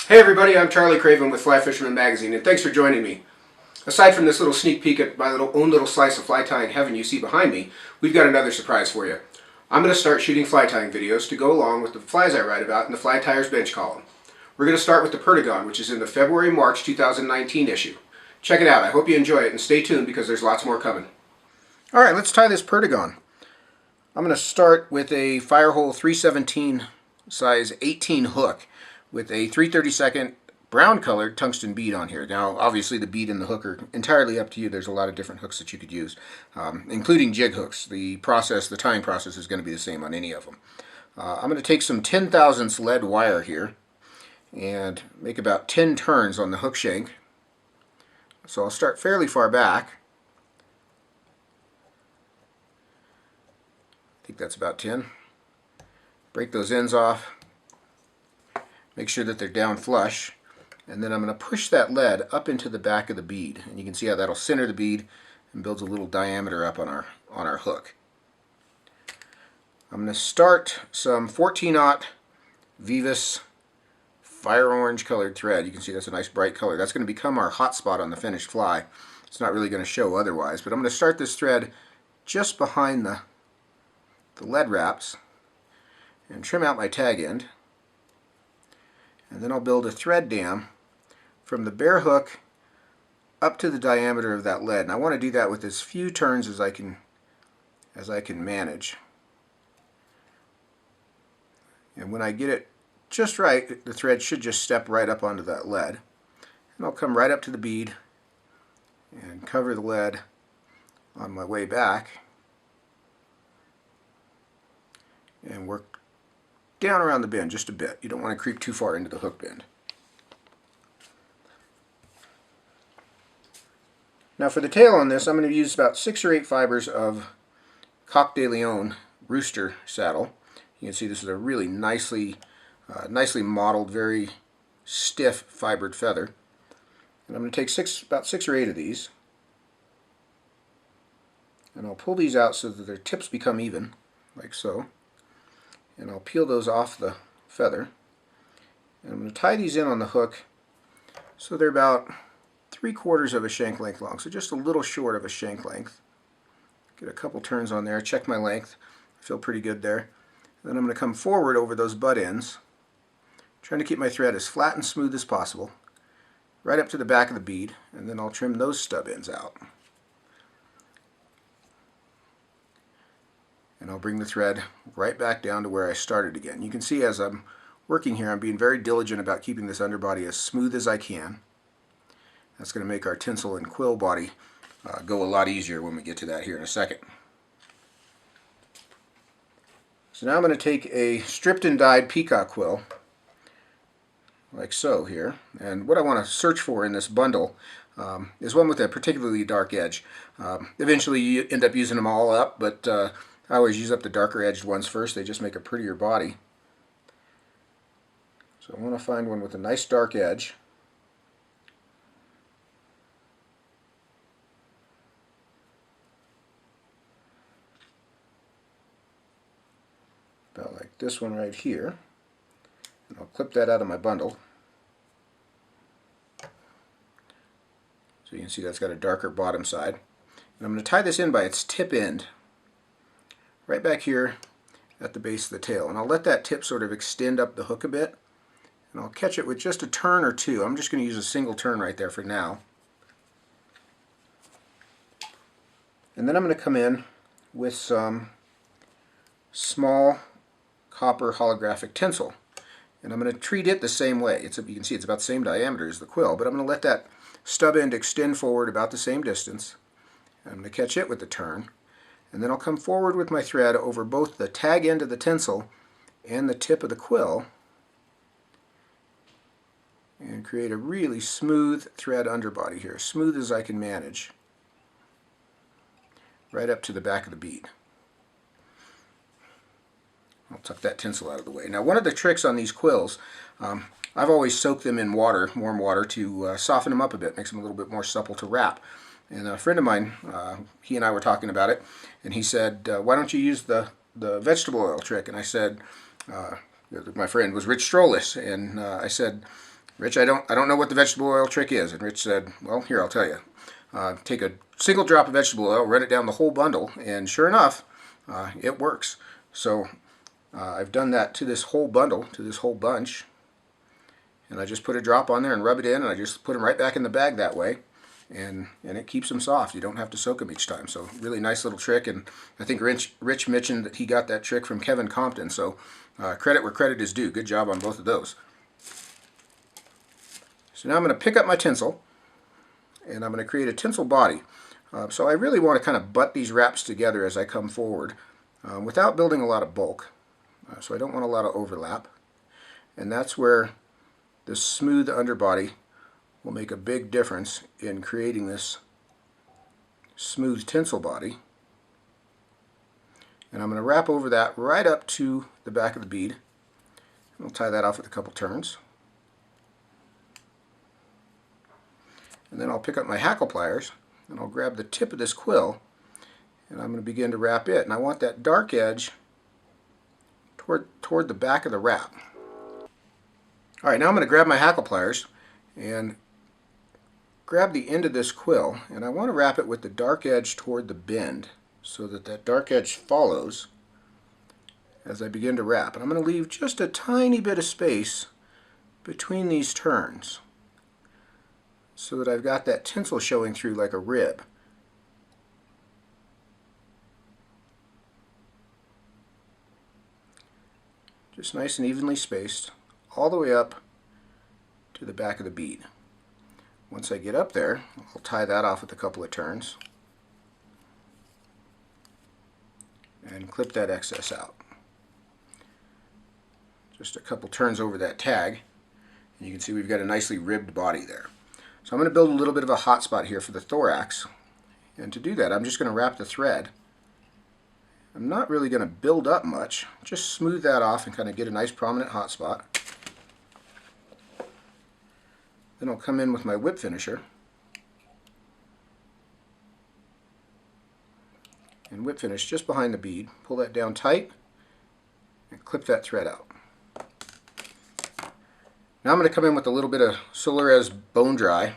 Hey everybody, I'm Charlie Craven with Fly Fisherman Magazine, and thanks for joining me. Aside from this little sneak peek at my own little slice of fly tying heaven you see behind me, we've got another surprise for you. I'm going to start shooting fly tying videos to go along with the flies I write about in the Fly Tyers Bench column. We're going to start with the Perdigon, which is in the February-March 2019 issue. Check it out. I hope you enjoy it, and stay tuned because there's lots more coming. Alright, let's tie this Perdigon. I'm going to start with a Firehole 317 size 18 hook with a 3/32 brown colored tungsten bead on here. Now obviously the bead and the hook are entirely up to you. There's a lot of different hooks that you could use, including jig hooks. The tying process is going to be the same on any of them. I'm going to take some 10 thousandths lead wire here and make about 10 turns on the hook shank. So I'll start fairly far back. I think that's about 10. Break those ends off. Make sure that they're down flush, and then I'm going to push that lead up into the back of the bead, and you can see how that'll center the bead and builds a little diameter up on our hook. I'm going to start some 14-aught Vivus fire orange colored thread. You can see that's a nice bright color. That's going to become our hot spot on the finished fly. It's not really going to show otherwise, but I'm going to start this thread just behind the lead wraps and trim out my tag end. And then I'll build a thread dam from the bare hook up to the diameter of that lead. And I want to do that with as few turns as I can manage. And when I get it just right, the thread should just step right up onto that lead. And I'll come right up to the bead and cover the lead on my way back and work down around the bend just a bit. You don't want to creep too far into the hook bend. Now for the tail on this, I'm going to use about 6 or 8 fibers of Coq de Leon rooster saddle. You can see this is a really nicely modeled, very stiff fibered feather. And I'm going to take about 6 or 8 of these, and I'll pull these out so that their tips become even, like so. And I'll peel those off the feather. And I'm going to tie these in on the hook so they're about 3/4 of a shank length long, so just a little short of a shank length. Get a couple turns on there, check my length. I feel pretty good there. And then I'm going to come forward over those butt ends, trying to keep my thread as flat and smooth as possible, right up to the back of the bead, and then I'll trim those stub ends out. And I'll bring the thread right back down to where I started again. You can see as I'm working here, I'm being very diligent about keeping this underbody as smooth as I can. That's going to make our tinsel and quill body go a lot easier when we get to that here in a second. So now I'm going to take a stripped and dyed peacock quill, like so here. And what I want to search for in this bundle is one with a particularly dark edge. Eventually you end up using them all up, but I always use up the darker edged ones first. They just make a prettier body. So I want to find one with a nice dark edge. About like this one right here. And I'll clip that out of my bundle. So you can see that's got a darker bottom side. And I'm going to tie this in by its tip end, right back here at the base of the tail. And I'll let that tip sort of extend up the hook a bit, and I'll catch it with just a turn or two. I'm just going to use a single turn right there for now. And then I'm going to come in with some small copper holographic tinsel. And I'm going to treat it the same way. You can see it's about the same diameter as the quill, but I'm going to let that stub end extend forward about the same distance. And I'm going to catch it with the turn. And then I'll come forward with my thread over both the tag end of the tinsel and the tip of the quill and create a really smooth thread underbody here, as smooth as I can manage, right up to the back of the bead. I'll tuck that tinsel out of the way. Now one of the tricks on these quills, I've always soaked them in water, warm water, to soften them up a bit, makes them a little bit more supple to wrap. And a friend of mine, he and I were talking about it, and he said, why don't you use the vegetable oil trick? And I said, my friend was Rich Strollis, and I said, Rich, I don't know what the vegetable oil trick is. And Rich said, well, here, I'll tell you. Take a single drop of vegetable oil, run it down the whole bundle, and sure enough, it works. So I've done that to this whole bundle, to this whole bunch. And I just put a drop on there and rub it in, and I just put them right back in the bag that way. And it keeps them soft. You don't have to soak them each time. So really nice little trick. And I think Rich mentioned that he got that trick from Kevin Compton. So credit where credit is due. Good job on both of those. So now I'm going to pick up my tinsel, and I'm going to create a tinsel body. So I really want to kind of butt these wraps together as I come forward without building a lot of bulk. So I don't want a lot of overlap. And that's where this smooth underbody will make a big difference in creating this smooth tinsel body. And I'm going to wrap over that right up to the back of the bead. And I'll tie that off with a couple turns. And then I'll pick up my hackle pliers and I'll grab the tip of this quill and I'm going to begin to wrap it. And I want that dark edge toward the back of the wrap. Alright, now I'm going to grab my hackle pliers and grab the end of this quill, and I want to wrap it with the dark edge toward the bend so that that dark edge follows as I begin to wrap. And I'm going to leave just a tiny bit of space between these turns so that I've got that tinsel showing through like a rib. Just nice and evenly spaced all the way up to the back of the bead. Once I get up there, I'll tie that off with a couple of turns and clip that excess out. Just a couple turns over that tag, and you can see we've got a nicely ribbed body there. So I'm going to build a little bit of a hot spot here for the thorax, and to do that I'm just going to wrap the thread. I'm not really going to build up much, just smooth that off and kind of get a nice prominent hot spot. Then I'll come in with my whip finisher and whip finish just behind the bead. Pull that down tight and clip that thread out. Now I'm going to come in with a little bit of Solarez Bone Dry.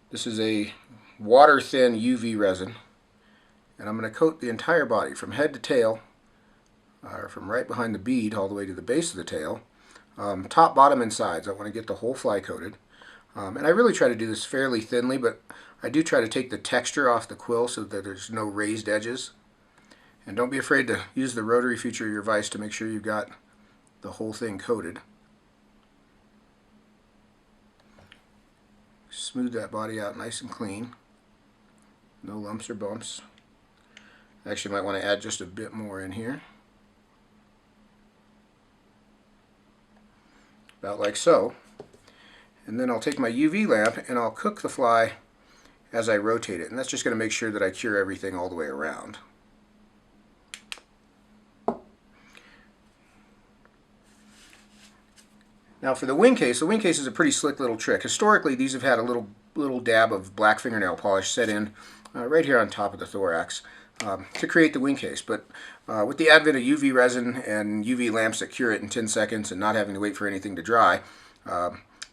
This is a water-thin UV resin, and I'm going to coat the entire body from head to tail, or from right behind the bead all the way to the base of the tail. Top, bottom, and sides. I want to get the whole fly coated. And I really try to do this fairly thinly, but I do try to take the texture off the quill so that there's no raised edges. And don't be afraid to use the rotary feature of your vise to make sure you've got the whole thing coated. Smooth that body out nice and clean. No lumps or bumps. I actually might want to add just a bit more in here. About like so. And then I'll take my UV lamp and I'll cook the fly as I rotate it. And that's just going to make sure that I cure everything all the way around. Now for the wing case is a pretty slick little trick. Historically, these have had a little dab of black fingernail polish set in right here on top of the thorax to create the wing case. But with the advent of UV resin and UV lamps that cure it in 10 seconds and not having to wait for anything to dry,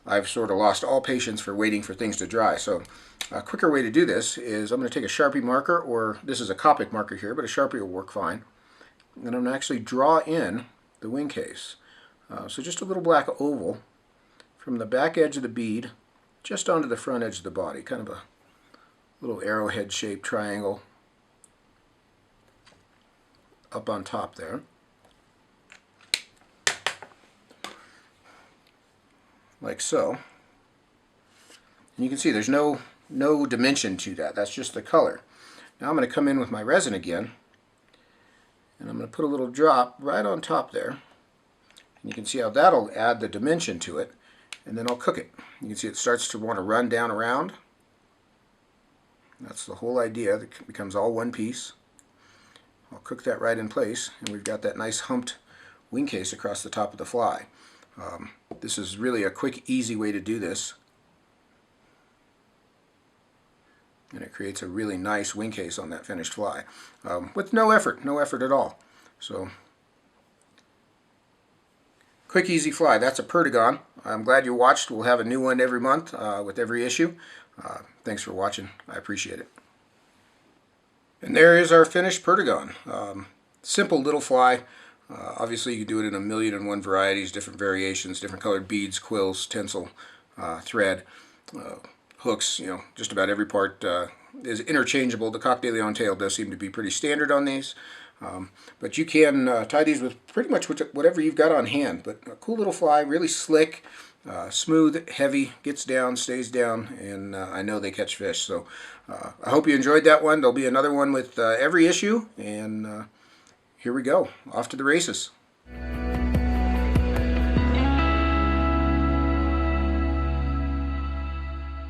I've sort of lost all patience for waiting for things to dry. So a quicker way to do this is I'm going to take a Sharpie marker, or this is a Copic marker here, but a Sharpie will work fine. And I'm going to actually draw in the wing case. So just a little black oval from the back edge of the bead just onto the front edge of the body, kind of a little arrowhead shaped triangle up on top there. Like so. And you can see there's no dimension to that. That's just the color. Now I'm going to come in with my resin again, and I'm going to put a little drop right on top there. And you can see how that'll add the dimension to it, and then I'll cook it. You can see it starts to want to run down around. That's the whole idea. It becomes all one piece. I'll cook that right in place, and we've got that nice humped wing case across the top of the fly. This is really a quick, easy way to do this. And it creates a really nice wing case on that finished fly with no effort at all. So Quick, easy fly. That's a Perdigon. I'm glad you watched. We'll have a new one every month with every issue. Thanks for watching. I appreciate it. And there is our finished Perdigon. Simple little fly. Obviously, you can do it in 1,000,001 varieties, different variations, different colored beads, quills, tinsel, thread, hooks. You know, just about every part is interchangeable. The Coq de Leon tail does seem to be pretty standard on these. But you can tie these with pretty much whatever you've got on hand. But a cool little fly, really slick, smooth, heavy, gets down, stays down, and I know they catch fish. So I hope you enjoyed that one. There'll be another one with every issue, and here we go. Off to the races.